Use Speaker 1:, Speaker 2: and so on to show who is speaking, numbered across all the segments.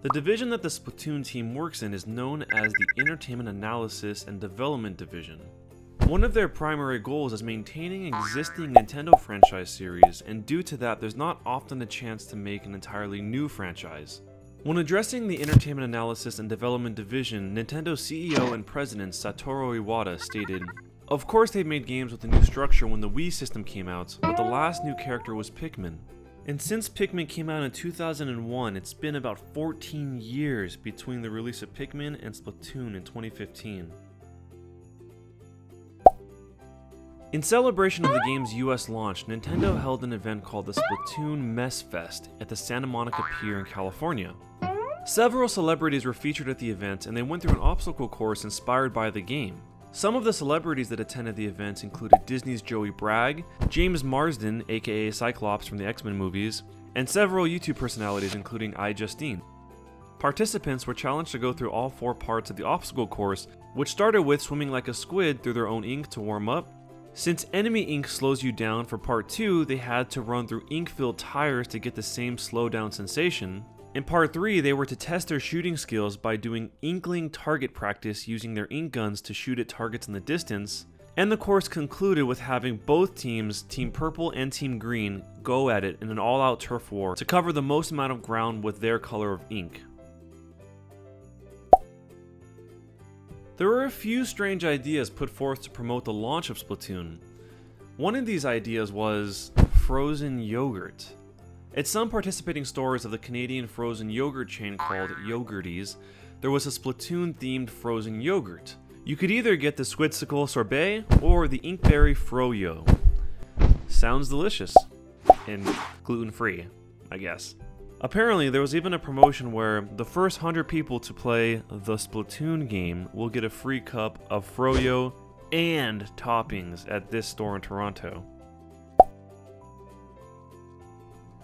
Speaker 1: The division that the Splatoon team works in is known as the Entertainment Analysis and Development Division. One of their primary goals is maintaining existing Nintendo franchise series, and due to that, there's not often a chance to make an entirely new franchise. When addressing the Entertainment Analysis and Development Division, Nintendo CEO and President Satoru Iwata stated, "Of course they've made games with a new structure when the Wii system came out, but the last new character was Pikmin. And since Pikmin came out in 2001, it's been about 14 years between the release of Pikmin and Splatoon in 2015. In celebration of the game's US launch, Nintendo held an event called the Splatoon Mess Fest at the Santa Monica Pier in California. Several celebrities were featured at the event, and they went through an obstacle course inspired by the game. Some of the celebrities that attended the event included Disney's Joey Bragg, James Marsden aka Cyclops from the X-Men movies, and several YouTube personalities including iJustine. Participants were challenged to go through all 4 parts of the obstacle course, which started with swimming like a squid through their own ink to warm up. Since enemy ink slows you down for part 2, they had to run through ink-filled tires to get the same slowdown sensation. In part 3, they were to test their shooting skills by doing inkling target practice using their ink guns to shoot at targets in the distance. And the course concluded with having both teams, Team Purple and Team Green, go at it in an all-out turf war to cover the most amount of ground with their color of ink. There were a few strange ideas put forth to promote the launch of Splatoon. One of these ideas was frozen yogurt. At some participating stores of the Canadian frozen yogurt chain called Yogurties, there was a Splatoon-themed frozen yogurt. You could either get the Squidsicle Sorbet or the Inkberry Froyo. Sounds delicious. And gluten-free, I guess. Apparently, there was even a promotion where the first 100 people to play the Splatoon game will get a free cup of Froyo and toppings at this store in Toronto.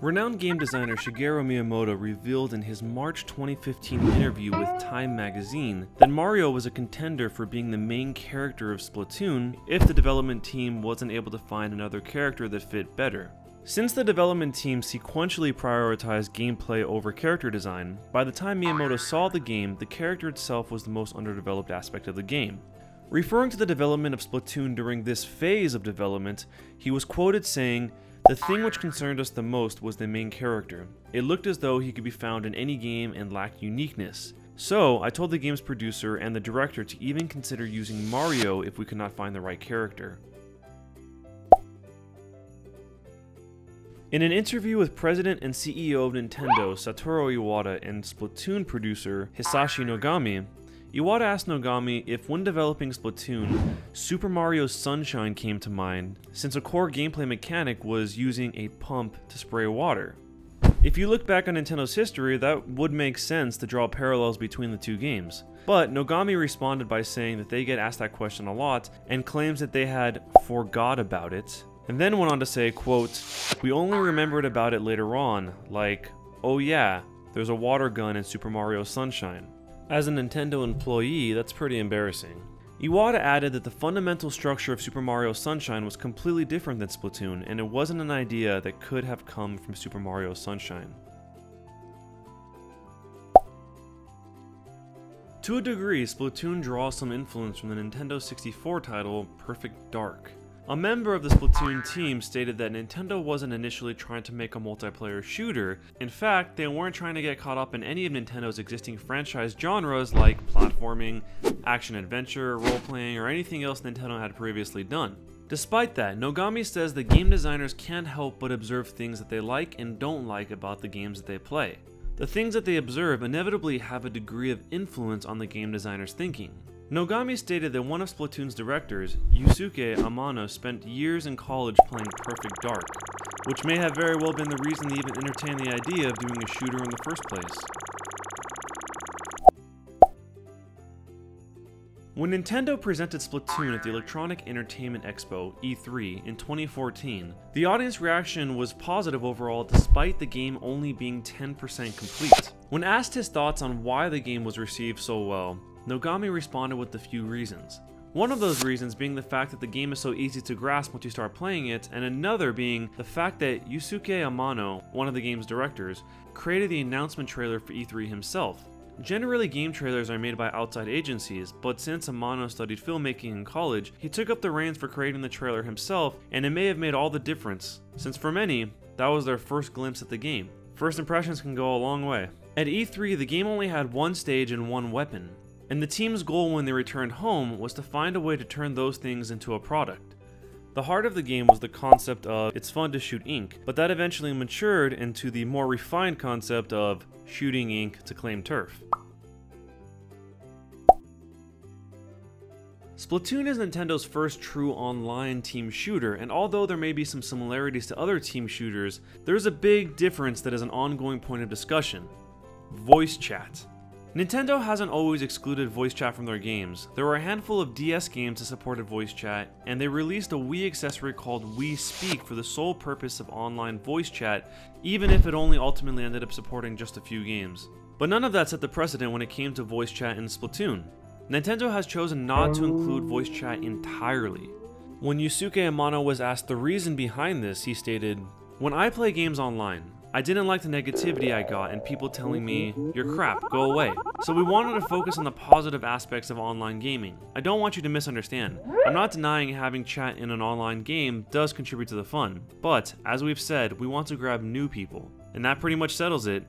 Speaker 1: Renowned game designer Shigeru Miyamoto revealed in his March 2015 interview with Time magazine that Mario was a contender for being the main character of Splatoon if the development team wasn't able to find another character that fit better. Since the development team sequentially prioritized gameplay over character design, by the time Miyamoto saw the game, the character itself was the most underdeveloped aspect of the game. Referring to the development of Splatoon during this phase of development, he was quoted saying, "The thing which concerned us the most was the main character. It looked as though he could be found in any game and lacked uniqueness. So, I told the game's producer and the director to even consider using Mario if we could not find the right character." In an interview with President and CEO of Nintendo Satoru Iwata and Splatoon producer Hisashi Nogami, Iwata asked Nogami if when developing Splatoon, Super Mario Sunshine came to mind, since a core gameplay mechanic was using a pump to spray water. If you look back on Nintendo's history, that would make sense to draw parallels between the two games. But Nogami responded by saying that they get asked that question a lot and claims that they had forgot about it, and then went on to say, quote, "We only remembered about it later on, like, oh yeah, there's a water gun in Super Mario Sunshine." As a Nintendo employee, that's pretty embarrassing. Iwata added that the fundamental structure of Super Mario Sunshine was completely different than Splatoon, and it wasn't an idea that could have come from Super Mario Sunshine. To a degree, Splatoon draws some influence from the Nintendo 64 title Perfect Dark. A member of the Splatoon team stated that Nintendo wasn't initially trying to make a multiplayer shooter. In fact, they weren't trying to get caught up in any of Nintendo's existing franchise genres like platforming, action-adventure, role-playing, or anything else Nintendo had previously done. Despite that, Nogami says that game designers can't help but observe things that they like and don't like about the games that they play. The things that they observe inevitably have a degree of influence on the game designer's thinking. Nogami stated that one of Splatoon's directors, Yusuke Amano, spent years in college playing Perfect Dark, which may have very well been the reason they even entertained the idea of doing a shooter in the first place. When Nintendo presented Splatoon at the Electronic Entertainment Expo, E3, in 2014, the audience reaction was positive overall despite the game only being 10% complete. When asked his thoughts on why the game was received so well, Nogami responded with a few reasons. One of those reasons being the fact that the game is so easy to grasp once you start playing it, and another being the fact that Yusuke Amano, one of the game's directors, created the announcement trailer for E3 himself. Generally, game trailers are made by outside agencies, but since Amano studied filmmaking in college, he took up the reins for creating the trailer himself, and it may have made all the difference, since for many, that was their first glimpse at the game. First impressions can go a long way. At E3, the game only had one stage and one weapon, and the team's goal when they returned home was to find a way to turn those things into a product. The heart of the game was the concept of it's fun to shoot ink, but that eventually matured into the more refined concept of shooting ink to claim turf. Splatoon is Nintendo's first true online team shooter, and although there may be some similarities to other team shooters, there's a big difference that is an ongoing point of discussion: voice chat. Nintendo hasn't always excluded voice chat from their games. There were a handful of DS games that supported voice chat, and they released a Wii accessory called Wii Speak for the sole purpose of online voice chat, even if it only ultimately ended up supporting just a few games. But none of that set the precedent when it came to voice chat in Splatoon. Nintendo has chosen not to include voice chat entirely. When Yusuke Amano was asked the reason behind this, he stated, "When I play games online, I didn't like the negativity I got and people telling me, 'You're crap, go away.' So we wanted to focus on the positive aspects of online gaming. I don't want you to misunderstand. I'm not denying having chat in an online game does contribute to the fun, but as we've said, we want to grab new people. And that pretty much settles it."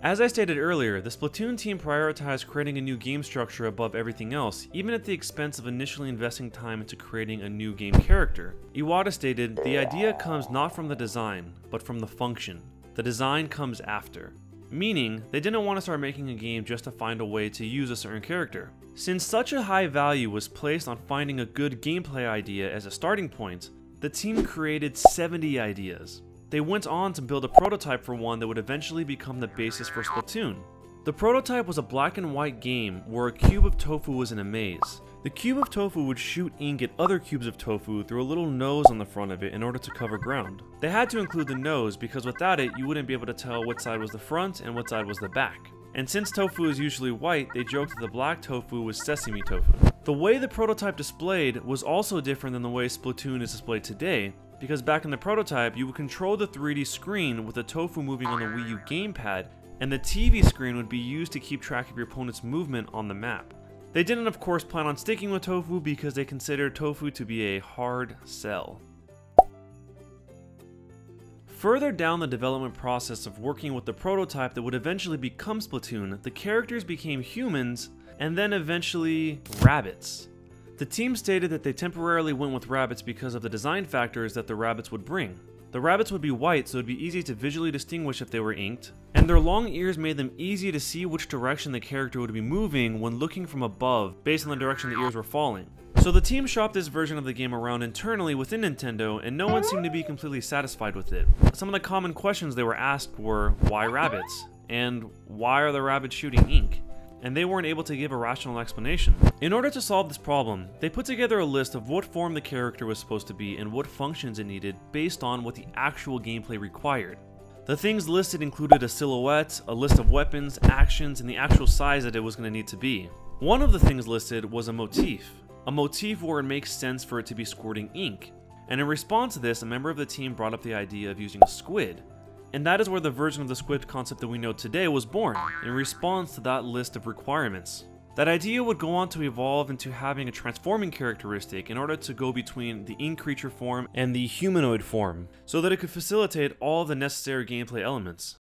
Speaker 1: As I stated earlier, the Splatoon team prioritized creating a new game structure above everything else, even at the expense of initially investing time into creating a new game character. Iwata stated, "The idea comes not from the design, but from the function. The design comes after." Meaning, they didn't want to start making a game just to find a way to use a certain character. Since such a high value was placed on finding a good gameplay idea as a starting point, the team created 70 ideas. They went on to build a prototype for one that would eventually become the basis for Splatoon. The prototype was a black and white game where a cube of tofu was in a maze. The cube of tofu would shoot ink at other cubes of tofu through a little nose on the front of it in order to cover ground. They had to include the nose because without it you wouldn't be able to tell what side was the front and what side was the back. And since tofu is usually white, they joked that the black tofu was sesame tofu. The way the prototype displayed was also different than the way Splatoon is displayed today, because back in the prototype, you would control the 3D screen with the tofu moving on the Wii U gamepad, and the TV screen would be used to keep track of your opponent's movement on the map. They didn't of course plan on sticking with tofu because they considered tofu to be a hard sell. Further down the development process of working with the prototype that would eventually become Splatoon, the characters became humans, and then eventually rabbits. The team stated that they temporarily went with rabbits because of the design factors that the rabbits would bring. The rabbits would be white, so it would be easy to visually distinguish if they were inked, and their long ears made them easy to see which direction the character would be moving when looking from above, based on the direction the ears were falling. So the team shopped this version of the game around internally within Nintendo, and no one seemed to be completely satisfied with it. Some of the common questions they were asked were, why rabbits? And why are the rabbits shooting ink? And they weren't able to give a rational explanation. In order to solve this problem, they put together a list of what form the character was supposed to be and what functions it needed based on what the actual gameplay required. The things listed included a silhouette, a list of weapons, actions, and the actual size that it was going to need to be. One of the things listed was a motif where it makes sense for it to be squirting ink. And in response to this, a member of the team brought up the idea of using a squid. And that is where the version of the squid concept that we know today was born, in response to that list of requirements. That idea would go on to evolve into having a transforming characteristic in order to go between the ink creature form and the humanoid form, so that it could facilitate all of the necessary gameplay elements.